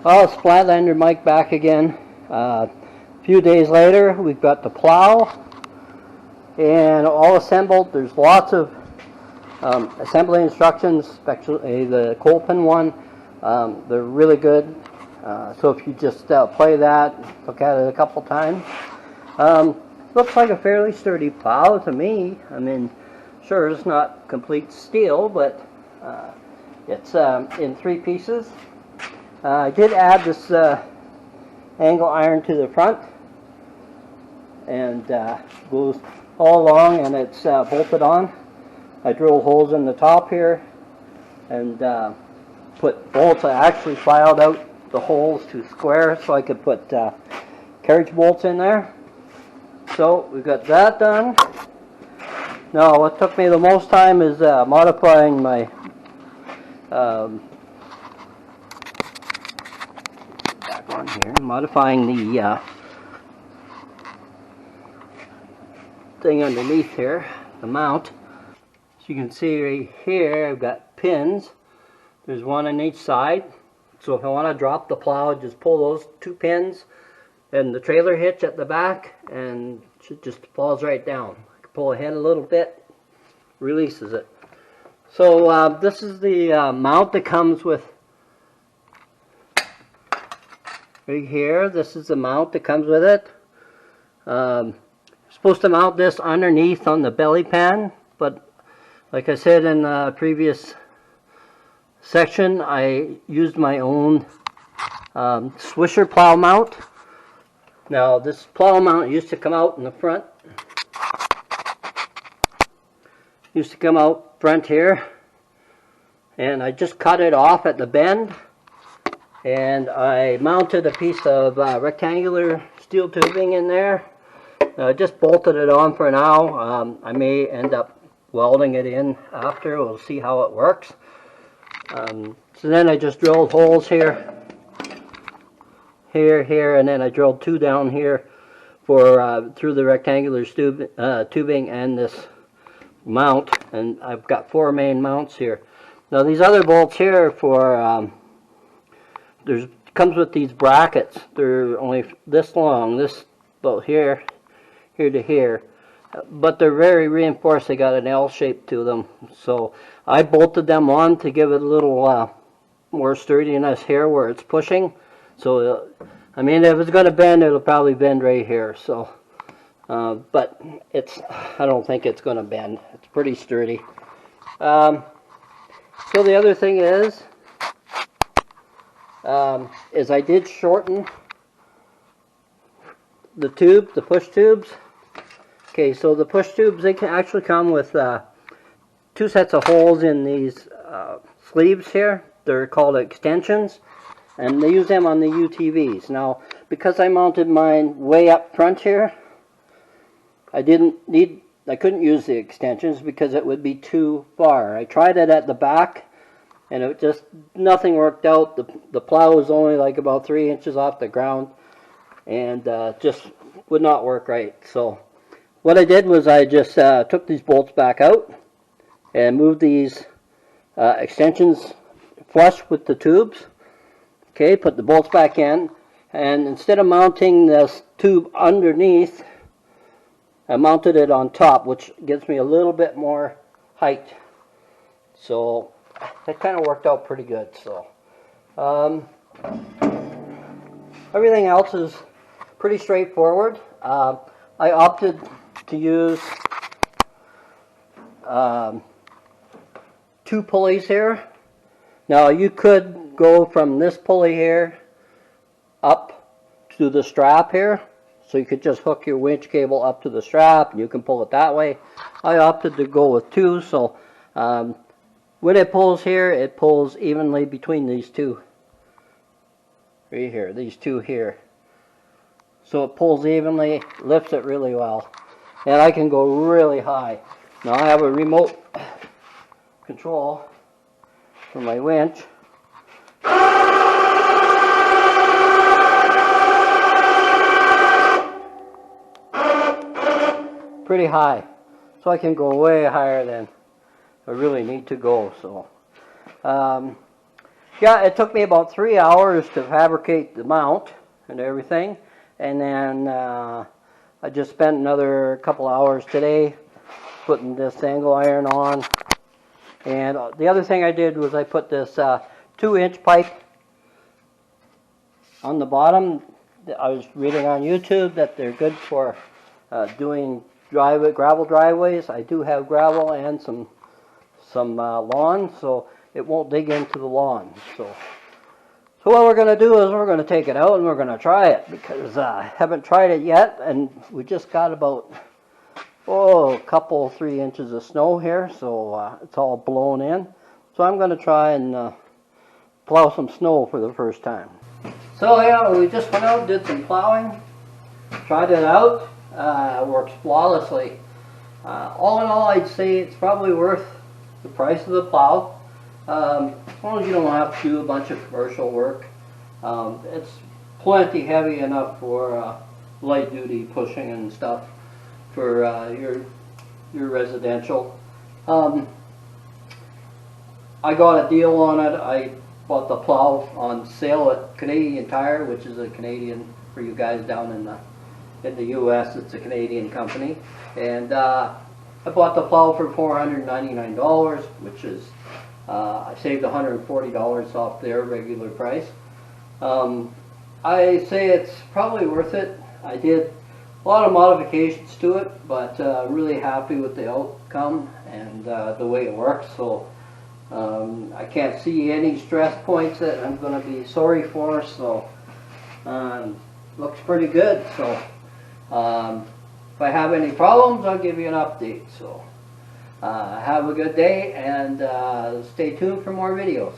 Well, it's Flatlander Mike back again. A few days later, we've got the plow and all assembled. There's lots of assembly instructions, especially the coal pin one. They're really good. So if you just play that, look at it a couple times. Looks like a fairly sturdy plow to me. I mean, sure, it's not complete steel, but it's in 3 pieces. I did add this angle iron to the front, and goes all along, and it's bolted on. I drilled holes in the top here and put bolts. I actually filed out the holes to square so I could put carriage bolts in there. So we've got that done. Now what took me the most time is modifying my modifying the thing underneath here, the mount. So you can see right here I've got pins. There's one on each side. So if I want to drop the plow, just pull those 2 pins and the trailer hitch at the back, and it just falls right down. I can pull ahead a little bit, releases it. So this is the mount that comes with right here. This is the mount that comes with it. Supposed to mount this underneath on the belly pan, but like I said in the previous section, I used my own Swisher plow mount. Now this plow mount used to come out in the front. Used to come out front here, and I just cut it off at the bend, and I mounted a piece of rectangular steel tubing in there. I just bolted it on for now. I may end up welding it in after. We'll see how it works. So then I just drilled holes here, here, and then I drilled 2 down here for through the rectangular tubing and this mount, and I've got 4 main mounts here. Now these other bolts here for comes with these brackets. They're only this long, this about here to here, but they're very reinforced. They got an L shape to them, so I bolted them on to give it a little more sturdiness here where it's pushing. So I mean, if it's going to bend, it'll probably bend right here. So but I don't think it's going to bend. It's pretty sturdy. So the other thing is I did shorten the tube, the push tubes. Okay, so the push tubes, they can actually come with 2 sets of holes in these sleeves here. They're called extensions, and they use them on the UTVs. Now, because I mounted mine way up front here, I couldn't use the extensions because it would be too far. I tried it at the back, and it just, nothing worked out. The plow was only like about 3 inches off the ground, and just would not work right. So what I did was I just took these bolts back out and moved these extensions flush with the tubes. Okay, put the bolts back in, and instead of mounting this tube underneath, I mounted it on top, which gives me a little bit more height. So that kind of worked out pretty good. So everything else is pretty straightforward. I opted to use 2 pulleys here. Now you could go from this pulley here up to the strap here, so you could just hook your winch cable up to the strap and you can pull it that way. I opted to go with 2, so when it pulls here, it pulls evenly between these 2 right here, these 2 here. So it pulls evenly, lifts it really well, and I can go really high. Now I have a remote control for my winch. Pretty high, so I can go way higher than I really need to go. So Yeah, it took me about 3 hours to fabricate the mount and everything, and then I just spent another couple hours today putting this angle iron on. And the other thing I did was I put this 2-inch pipe on the bottom. I was reading on YouTube that they're good for doing gravel driveways. I do have gravel and some lawn, so it won't dig into the lawn. So what we're going to do is we're going to take it out and we're going to try it, because I haven't tried it yet, and we just got about a couple 3 inches of snow here, so it's all blown in. So I'm going to try and plow some snow for the first time. So yeah, we just went out, did some plowing, tried it out. Works flawlessly. All in all, I'd say it's probably worth the price of the plow. As long as you don't have to do a bunch of commercial work. It's plenty heavy enough for light duty pushing and stuff for your residential. I got a deal on it. I bought the plow on sale at Canadian Tire, which is a Canadian, for you guys down in the U.S. It's a Canadian company, and I bought the plow for $499, which is I saved $140 off their regular price. I say it's probably worth it. I did a lot of modifications to it, but really happy with the outcome and the way it works. So I can't see any stress points that I'm going to be sorry for. So looks pretty good. So if I have any problems, I'll give you an update. So have a good day, and stay tuned for more videos.